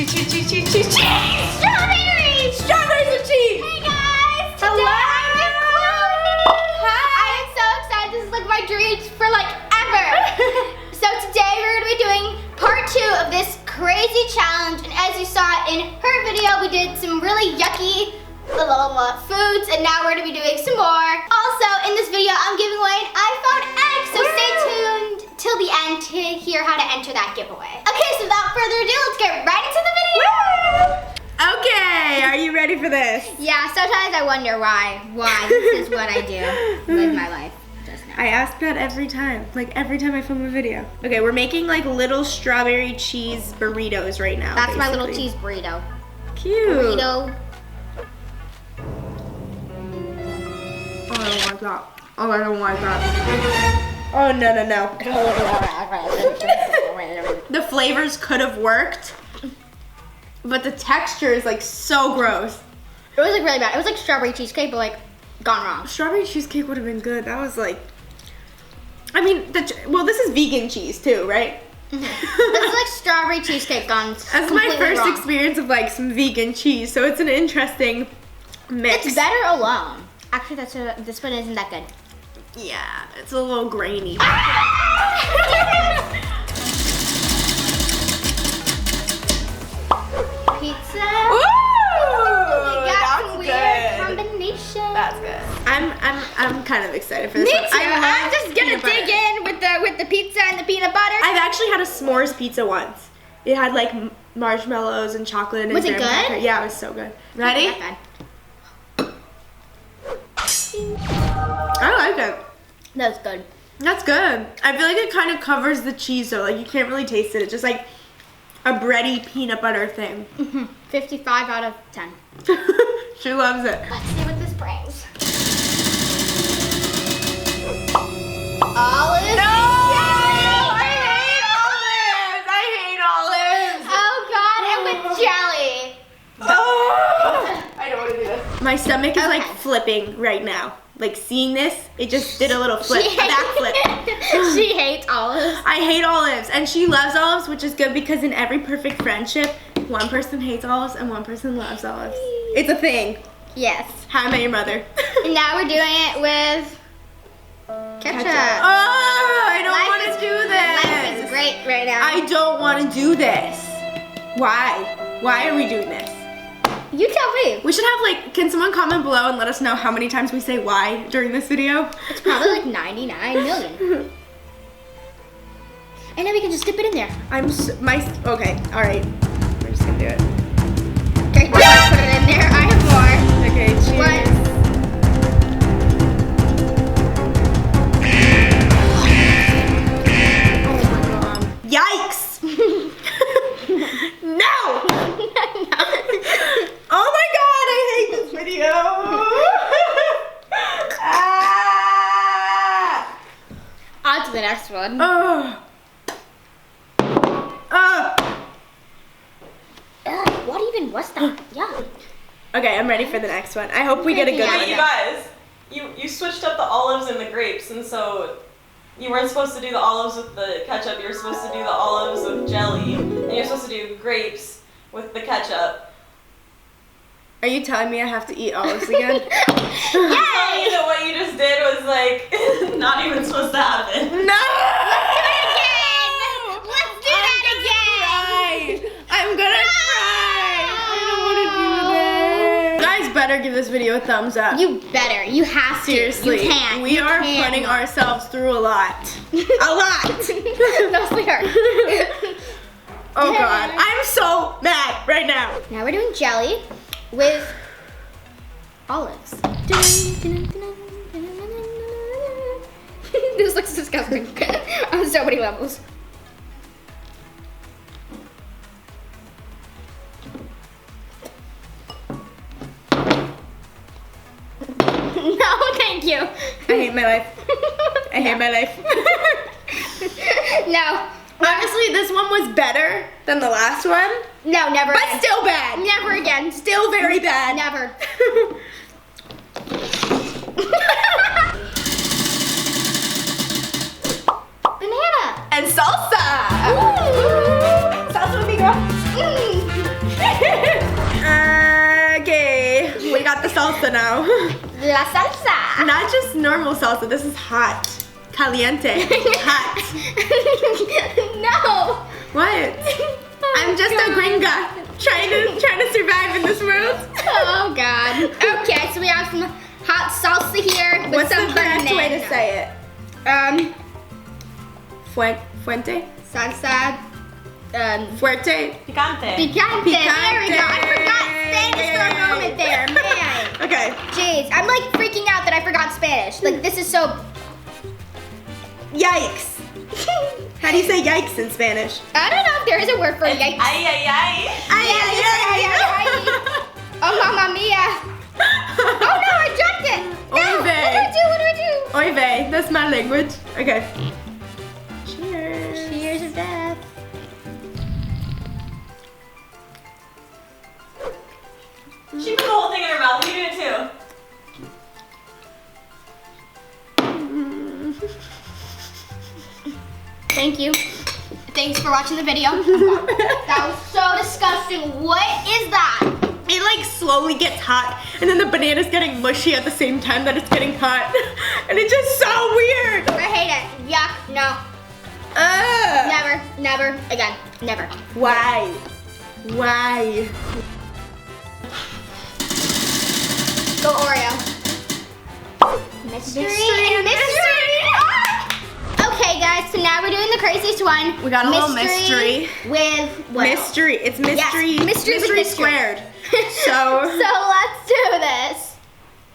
Cheese! Strawberries! Strawberries and cheese! Hey guys! Hello! I'm with Cloe! Hi! I am so excited. This is like my dreams for like ever. So today we're gonna be doing part 2 of this crazy challenge. And as you saw in her video, we did some really yucky little foods, and now we're gonna be doing some more. Also, in this video, I'm giving away an iPhone X, so stay tuned till the end to hear how to enter that giveaway. Okay, so without further ado, let's get right into the video. Okay, are you ready for this? Yeah, sometimes I wonder why this is what I do with my life just now. I ask that every time I film a video. Okay, we're making like little strawberry cheese burritos right now. That's my little basically. cheese burrito. Cute. Burrito. Oh, I don't like that. Oh, I don't like that. Oh, no. The flavors could have worked, but the texture is like so gross. It was like really bad. It was like strawberry cheesecake, but like gone wrong. Strawberry cheesecake would have been good. That was like, I mean, well, this is vegan cheese too, right? This is like strawberry cheesecake gone That's my first wrong. experience of like some vegan cheese, so it's an interesting mix. It's better alone. Actually, this one isn't that good. Yeah, it's a little grainy. Pizza. Ooh, We got some weird combination. That's good. I'm kind of excited for this Me one. too. I love I'm just gonna peanut butter. dig in with the pizza and the peanut butter. I've actually had a s'mores pizza once. It had like marshmallows and chocolate and Was it graham good? cracker. Yeah, it was so good. Ready? Not bad. I like it. That was good. That's good. I feel like it kind of covers the cheese though. Like you can't really taste it. It's just like a bready peanut butter thing. 55 out of 10. She loves it. Let's see what this brings. Olives. No! Jelly. I hate olives. Oh god, and with jelly. Oh, I don't want to do this. My stomach is like Okay. flipping right now. Like seeing this, it just did a little flip, a backflip. She hates olives. I hate olives, and she loves olives, which is good because in every perfect friendship, one person hates olives and one person loves olives. It's a thing. Yes. How I Met Your Mother. And now we're doing it with ketchup. Oh, I don't want Life to do this. Life is great right now. I don't want to do this. Why? Why are we doing this? You tell me. We should have like, can someone comment below and let us know how many times we say why during this video? It's probably like 99 million. And then we can just dip it in there. Okay, all right. We're just gonna do it. Okay, you guys put it in there. I have more. Okay, cheers. Yikes! No! Oh my god, I hate this video! Ah! On to the next one. Oh. What even was that? Yeah. Okay, I'm ready for the next one. I hope we get a good Yeah, one. You guys, you switched up the olives and the grapes, and so you weren't supposed to do the olives with the ketchup. You were supposed to do the olives with jelly, and you're supposed to do grapes with the ketchup. Are you telling me I have to eat olives again? I'm telling you that what you just did was like not even supposed to happen. No! Let's do that again. I'm gonna cry. I don't want to do this. You guys better give this video a thumbs up. You better. You have to. Seriously, You can't. we You are can't. putting ourselves through a lot. A lot. No, sweetheart. Oh god, I'm so mad right now. Now we're doing jelly with olives. This looks disgusting on so many levels. No, thank you. I hate my life. I hate my life. No. Honestly, this one was better than the last one, No, never but again. still bad. Never again. Still very bad. Never. Banana. And salsa. Ooh. Salsa with me, girl. Mm. Okay, we got the salsa now. La salsa. Not just normal salsa, this is hot. Caliente. Hot. No. What? I'm just a gringa trying to survive in this world. Oh God. Okay, so we have some hot salsa here with What's some the correct banana. way to say it? Fuente? Salsa. Fuerte? Picante. Picante. There we go. I forgot Spanish for a moment there, man. Okay. Jeez, I'm like freaking out that I forgot Spanish. Like this is so. Yikes. How do you say yikes in Spanish? I don't know if there is a word for It's yikes. ay, ay, ay. Oh, mamma mia. Oh no, I dropped it. No, Oy vey. what do I do? Oy vey, that's my language. Okay. Cheers. Cheers of death. She put the whole thing in her mouth. You do it too. Thank you. Thanks for watching the video. That was so disgusting. What is that? It like slowly gets hot, and then the banana's getting mushy at the same time that it's getting hot. And it's just so weird. I hate it. Yuck. No. Never. Never again. Never. Why? Why? Go Oreo. Mystery. Okay, guys. So now we're doing the craziest one. We got a little mystery. With what? Mystery. It's mystery. Yes, mystery with mystery. squared. So let's do this.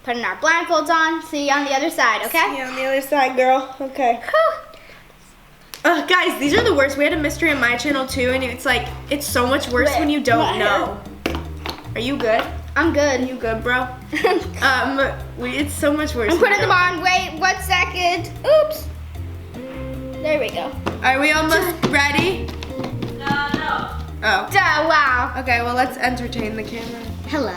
Putting our blindfolds on. See you on the other side, okay? yeah, on the other side, girl. Okay. Guys, these are the worst. We had a mystery on my channel too, and it's like it's so much worse when you don't know. Are you good? I'm good. You good, bro? It's so much worse. I'm putting them on. Wait 1 second. Oops. There we go. Are we almost ready? No. Oh. Duh, wow. Okay, well let's entertain the camera. Hello.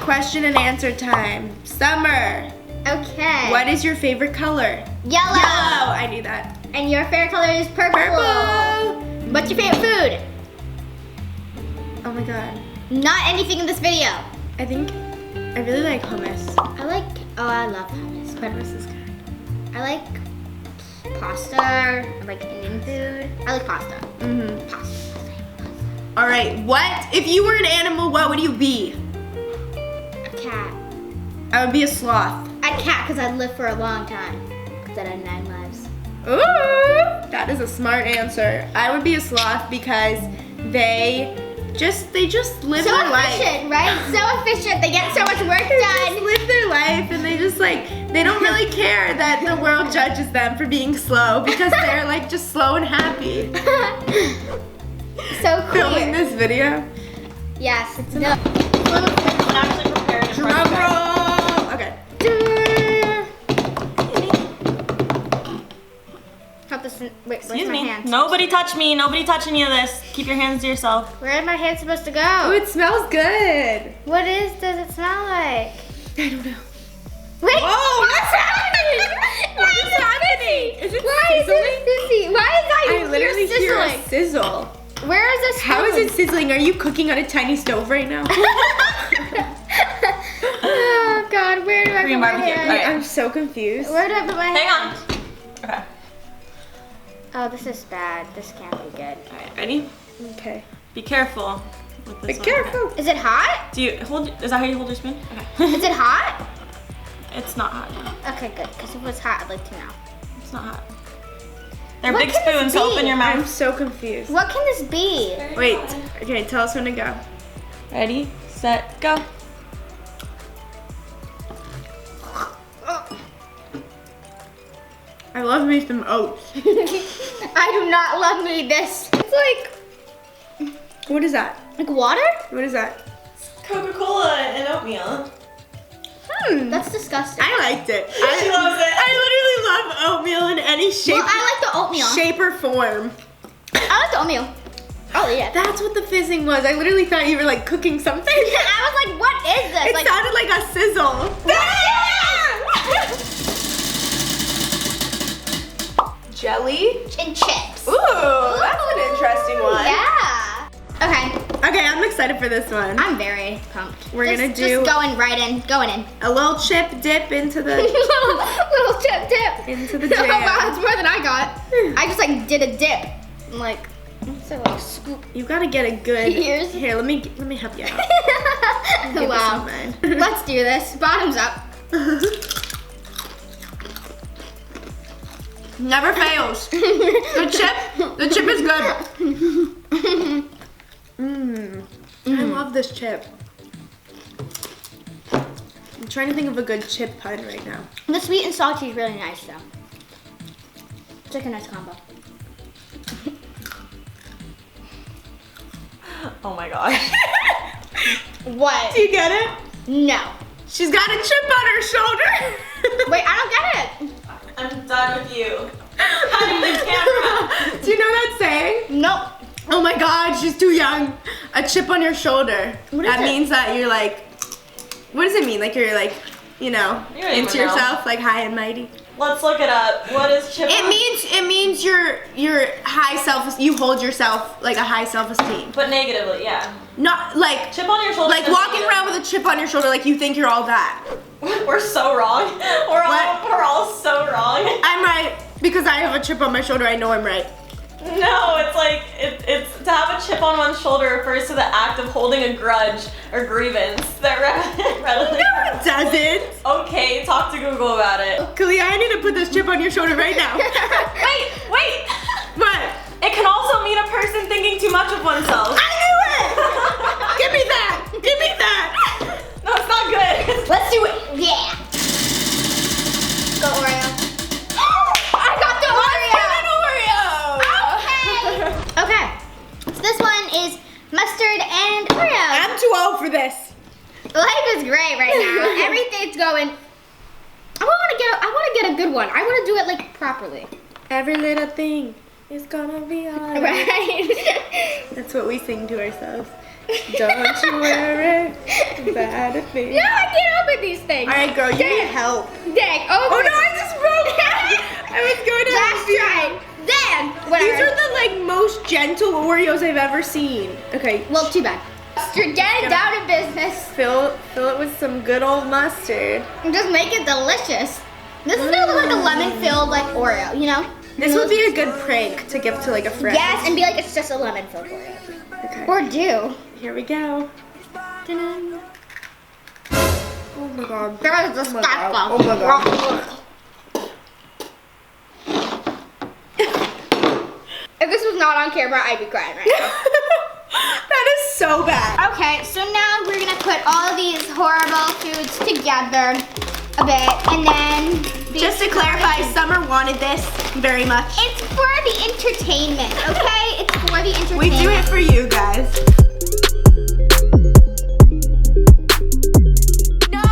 Question and answer time. Summer. Okay. What is your favorite color? Yellow. Yellow. I knew that. And your favorite color is purple. Purple. What's your favorite food? Oh my god. Not anything in this video. I think I really like hummus. I love hummus. Hummus is good. I like pasta. I like Indian food. I like pasta. Mhm. Pasta. All right. What if you were an animal? What would you be? A cat. I would be a sloth. A cat because I'd live for a long time. Because I'd have 9 lives. Ooh, that is a smart answer. I would be a sloth because they just live So their life. efficient, right? So efficient. They get so much work They just done. live their life, and they just like they don't really care that the world judges them for being slow because they're like just slow and happy. So cool. Filming this video. Yes. I'm actually prepared in front Drum of you. roll. Okay. Help this. Wait, where's Excuse my me. hands? Nobody touch me. Nobody touch any of this. Keep your hands to yourself. Where are my hands supposed to go? Oh, it smells good. What does it smell like? I don't know. Wait, Whoa, what's happening? What is happening? Is it Why is it fizzy? Why is I literally hear a sizzling? sizzle. Where is this? How is it sizzling? Are you cooking on a tiny stove right now? Oh God, where do I Korean put my barbecue. hand? Okay. I'm so confused. Where do I put my Hang hand? on. Okay. Oh, this is bad. This can't be good. All right. Ready? Okay. Be careful with Be this one. careful. Is it hot? Do you hold? Is that how you hold your spoon? Okay. Is it hot? It's not hot. No. Okay, good. Because if it was hot, I'd like to know. It's not hot. They're What big can this spoons, so be? open your I'm mouth. so confused. What can this be? Wait. Okay, tell us when to go. Ready, set, go. I love me some oats. I do not love me this. It's What is that? like water? What is that? Coca-Cola and oatmeal. That's disgusting. I liked it. She loves it. I literally love oatmeal in any shape, Well, I like the oatmeal. shape or form. I like the oatmeal. Oh yeah. That's what the fizzing was. I literally thought you were like cooking something. I was like, what is this? It Like, sounded like a sizzle. Jelly? and chips. Ooh, that's an interesting one. Yeah. excited for this one. I'm very pumped. We're gonna do just going in. a little chip dip into the little chip dip into the Oh jam. wow, it's more than I got. I just like did a dip. I'm like, so like scoop. You gotta get a good. Cheers. Here, let me help you out. Give us Wow. some, man. Let's do this. Bottoms up. Never fails. The chip is good. I love this chip. I'm trying to think of a good chip pun right now. The sweet and salty is really nice though. It's like a nice combo. Oh my gosh. What? Do you get it? No. She's got a chip on her shoulder. Wait, I don't get it. I'm done with you. Hiding the camera. Do you know that saying? Nope. Oh my God, she's too young. A chip on your shoulder. What is that it? means that you're like, what does it mean? Like you're like, you know, You don't even into know. yourself, like high and mighty. Let's look it up. What is chip? It means you're high self. You hold yourself like a high self-esteem. But negatively, yeah. Not like Chip on your shoulder. like walking around with a chip on your shoulder, like you think you're all that. We're so wrong. We're all so wrong. I'm right because I have a chip on my shoulder. I know I'm right. No, it's like it's to have a chip on one's shoulder refers to the act of holding a grudge or grievance that readily. No, it doesn't. Okay, talk to Google about it. Kalia, I need to put this chip on your shoulder right now. Wait. What? It can also mean a person thinking too much of oneself. I knew it. Give me that. Give me that. No, it's not good. Let's do it. Yeah. Go Oreo. I got the Oreo. Okay. So this one is mustard and Oreo. I'm too old for this. Life is great right now. Everything's going. I want to get a good one. I want to do it like properly. Every little thing is gonna be alright. Right. That's what we sing to ourselves. Don't you worry about a thing. No, I can't open these things. All right, girl, you need help. Dang. Oh no, I just broke it. I was going to That's right. Then, These whatever. are the like most gentle Oreos I've ever seen. Okay, Well, too bad. You're getting down to business. fill it with some good old mustard. And just make it delicious. This is gonna look like a lemon-filled like Oreo, you know? This would be a good prank to give to like a friend. Yes, and be like it's just a lemon-filled Oreo. Okay. Or do. Here we go. Ta-da. Oh my God. There is the Oh my spatula. God. Oh my God. If this was not on camera, I'd be crying right now. That is so bad. Okay, so now we're gonna put all of these horrible foods together a bit, and then Just to clarify, Summer wanted this very much. it's for the entertainment, okay? It's for the entertainment. We do it for you guys. No!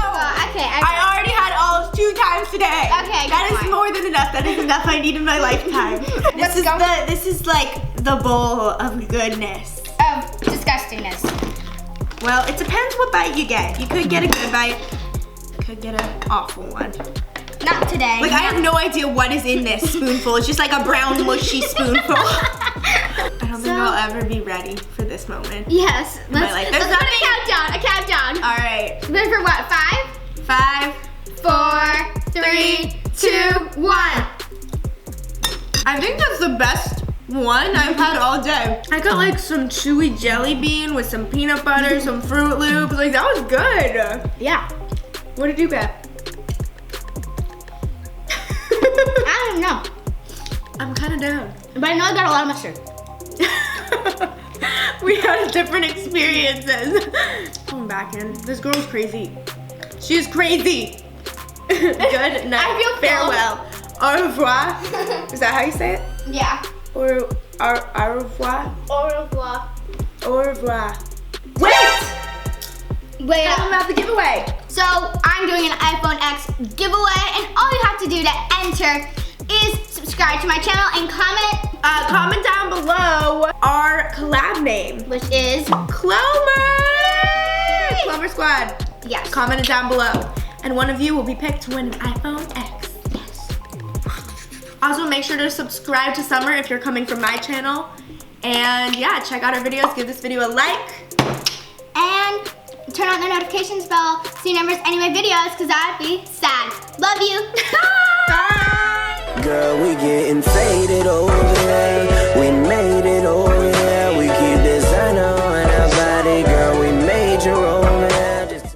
Okay, I already had olives 2 times today. Okay, That good is point. more than enough. That is enough I need in my lifetime. Let's go. This is like the bowl of goodness. of disgustingness. Well, it depends what bite you get. You could get a good bite, could get an awful one. Not today. Like I have no idea what is in this spoonful. It's just like a brown mushy spoonful. I don't think I'll ever be ready for this moment. Yes. my Let's life. put There's a countdown. All right, Ready for what? 5, 5, 4, 3, 2, 1. I think that's the best one I've had all day. I got like some chewy jelly bean with some peanut butter, some Fruit Loops. Like that was good. Yeah. What did you get? I don't know. I'm kind of down. But I know I got a lot of mustard. We had different experiences. Going back in. This girl's crazy. She is crazy. Good night. I feel farewell. Au revoir. Is that how you say it? Yeah. Au revoir. Au revoir. Au revoir. Wait! Wait I'm up. about the giveaway. So I'm doing an iPhone X giveaway, and all you have to do to enter is subscribe to my channel and comment, Comment down below our collab name. which is Clomer! Clomer Squad. yes. Comment it down below. And one of you will be picked to win an iPhone X. Yes. Also, make sure to subscribe to Summer if you're coming from my channel. And yeah, check out our videos. Give this video a like. And turn on the notifications bell so you never miss any of my videos, because that'd be sad. Love you. Bye. Girl, we getting faded over